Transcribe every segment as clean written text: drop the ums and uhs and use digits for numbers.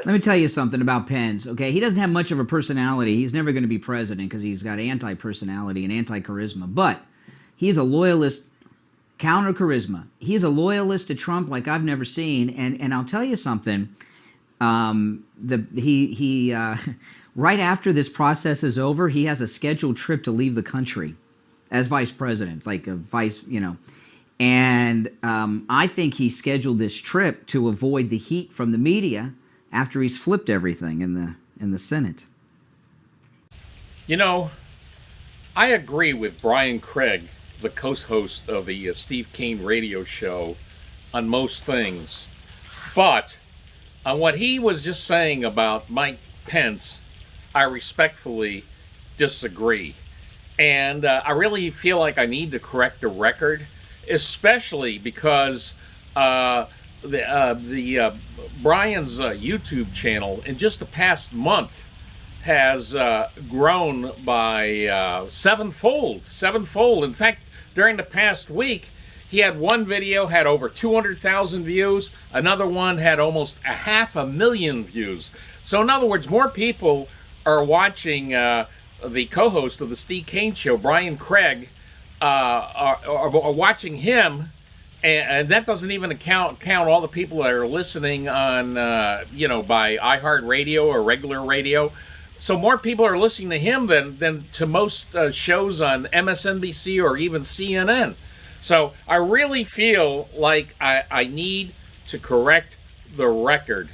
Let me tell you something about Pence, okay? He doesn't have much of a personality. He's never going to be president because he's got anti-personality and anti-charisma. But he's a loyalist, counter-charisma. He's a loyalist to Trump like I've never seen. And I'll tell you something. Right after this process is over, he has a scheduled trip to leave the country as vice president, like a vice, And I think he scheduled this trip to avoid the heat from the media after he's flipped everything in the Senate. I agree with Brian Craig, the co-host of the Steve Kane Radio Show, on most things. But on what he was just saying about Mike Pence, I respectfully disagree. And I really feel like I need to correct the record, especially because Brian's YouTube channel in just the past month has grown by sevenfold. In fact, during the past week, he had one video had over 200,000 views. Another one had almost 500,000 views. So in other words, more people are watching the co-host of the Steve Kane Show, Brian Craig, are watching him. And that doesn't even count all the people that are listening on, by iHeartRadio or regular radio. So more people are listening to him than to most shows on MSNBC or even CNN. So I really feel like I need to correct the record.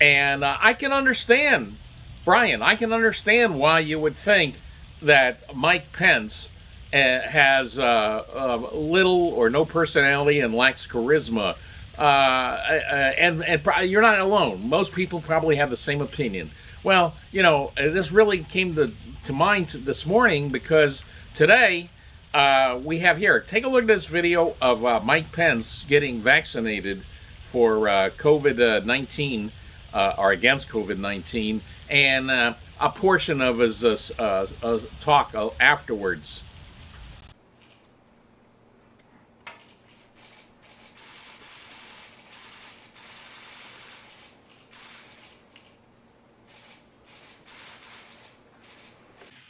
And I can understand, Brian, I can understand why you would think that Mike Pence has little or no personality and lacks charisma. And you're not alone. Most people probably have the same opinion. Well, this really came to mind this morning because today we have here, take a look at this video of Mike Pence getting vaccinated for COVID-19 or against COVID-19 and a portion of his talk afterwards.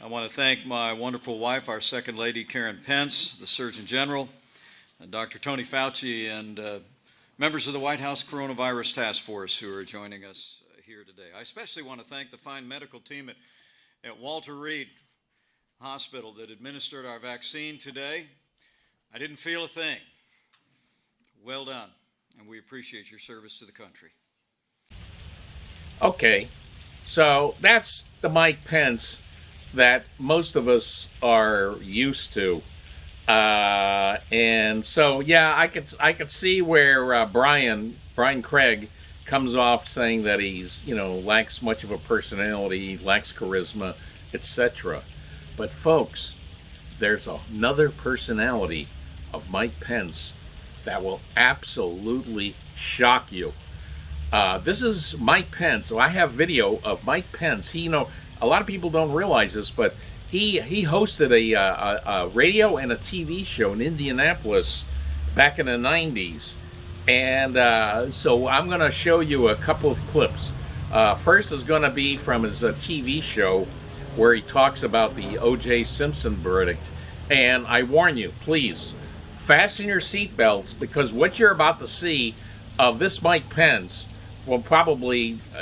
I want to thank my wonderful wife, our Second Lady, Karen Pence, the Surgeon General, Dr. Tony Fauci, and members of the White House Coronavirus Task Force who are joining us here today. I especially want to thank the fine medical team at Walter Reed Hospital that administered our vaccine today. I didn't feel a thing. Well done, and we appreciate your service to the country. Okay, so that's the Mike Pence that most of us are used to, and so yeah, I could see where Brian Craig comes off saying that he's lacks much of a personality, lacks charisma, etc. But folks, there's another personality of Mike Pence that will absolutely shock you. This is Mike Pence. So I have video of Mike Pence. He, a lot of people don't realize this, but he hosted a radio and a TV show in Indianapolis back in the 90s. And so I'm going to show you a couple of clips. First is going to be from his TV show where he talks about the O.J. Simpson verdict. And I warn you, please, fasten your seatbelts, because what you're about to see of this Mike Pence will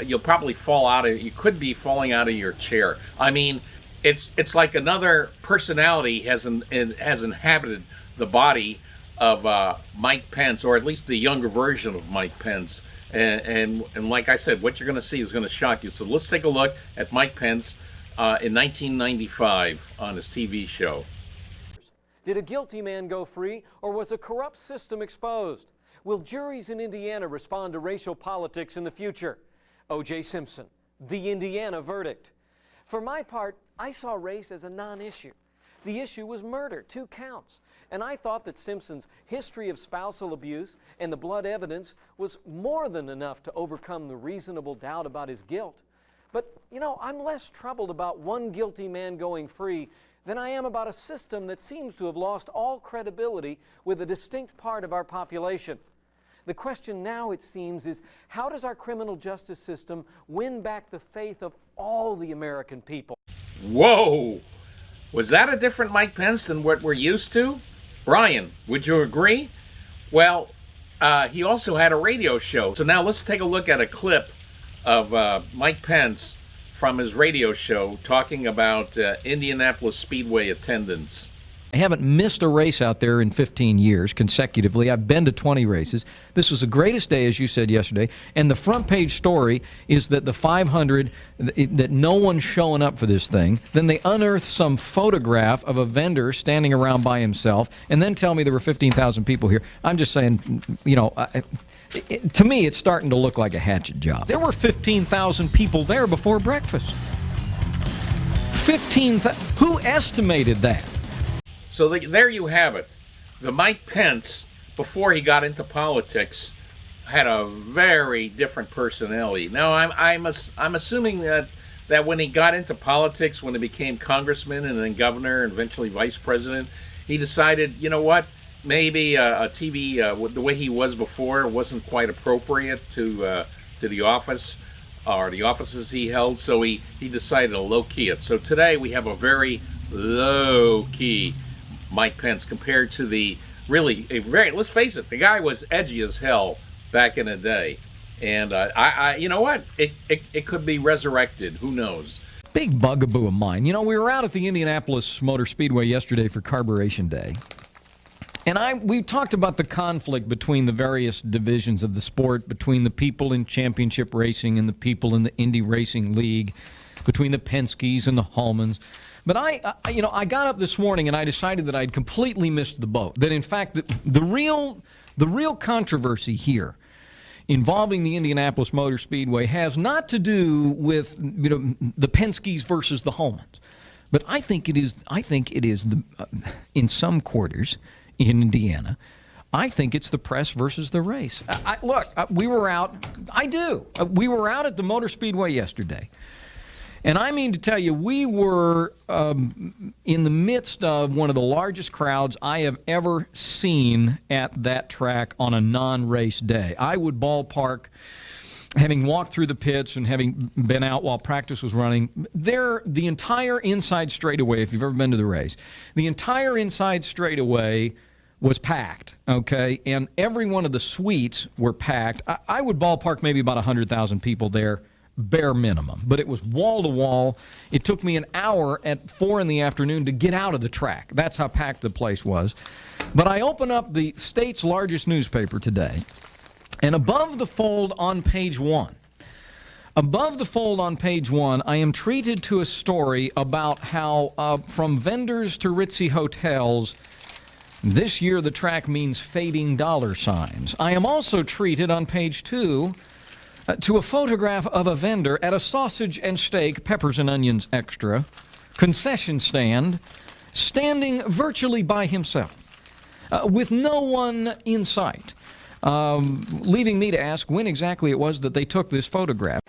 you'll probably fall out of, you could be falling out of your chair. I mean, it's like another personality has inhabited the body of Mike Pence, or at least the younger version of Mike Pence. And like I said, what you're going to see is going to shock you. So let's take a look at Mike Pence in 1995 on his TV show. Did a guilty man go free, or was a corrupt system exposed? Will juries in Indiana respond to racial politics in the future? O.J. Simpson, the Indiana verdict. For my part, I saw race as a non-issue. The issue was murder, 2 counts. And I thought that Simpson's history of spousal abuse and the blood evidence was more than enough to overcome the reasonable doubt about his guilt. But, I'm less troubled about one guilty man going free than I am about a system that seems to have lost all credibility with a distinct part of our population. The question now, it seems, is how does our criminal justice system win back the faith of all the American people? Whoa! Was that a different Mike Pence than what we're used to? Brian, would you agree? Well, he also had a radio show. So now let's take a look at a clip of Mike Pence from his radio show talking about Indianapolis Speedway attendance. I haven't missed a race out there in 15 years consecutively. I've been to 20 races. This was the greatest day, as you said yesterday. And the front page story is that the 500, that no one's showing up for this thing. Then they unearth some photograph of a vendor standing around by himself, and then tell me there were 15,000 people here. I'm just saying, you know, to me, it's starting to look like a hatchet job. There were 15,000 people there before breakfast. 15,000. Who estimated that? So there you have it. The Mike Pence, before he got into politics, had a very different personality. Now, I'm assuming that when he got into politics, when he became congressman and then governor and eventually vice president, he decided, you know what, maybe a TV, the way he was before, wasn't quite appropriate to the office or the offices he held, so he decided to low-key it. So today we have a very low-key Mike Pence compared to the really a very, let's face it, the guy was edgy as hell back in the day, and I you know what, it could be resurrected, who knows. Big bugaboo of mine. You know, we were out at the Indianapolis Motor Speedway yesterday for Carburation Day, and we talked about the conflict between the various divisions of the sport, between the people in championship racing and the people in the Indy Racing League, between the Pences and the Hallmans. But I got up this morning and I decided that I'd completely missed the boat. That in fact, the real controversy here involving the Indianapolis Motor Speedway has not to do with the Pences versus the Hallmans, but I think it is in some quarters in Indiana. I think it's the press versus the race. We were out. We were out at the Motor Speedway yesterday. And I mean to tell you, we were in the midst of one of the largest crowds I have ever seen at that track on a non-race day. I would ballpark, having walked through the pits and having been out while practice was running, the entire inside straightaway, if you've ever been to the race, the entire inside straightaway was packed, okay? And every one of the suites were packed. I would ballpark maybe about 100,000 people there, bare minimum, but it was wall to wall. It took me an hour at 4 in the afternoon to get out of the track. That's how packed the place was. But I open up the state's largest newspaper today, and above the fold on page 1, I am treated to a story about how from vendors to ritzy hotels, this year the track means fading dollar signs. I am also treated on page 2 to a photograph of a vendor at a sausage and steak, peppers and onions extra, concession stand, standing virtually by himself, with no one in sight, leaving me to ask when exactly it was that they took this photograph.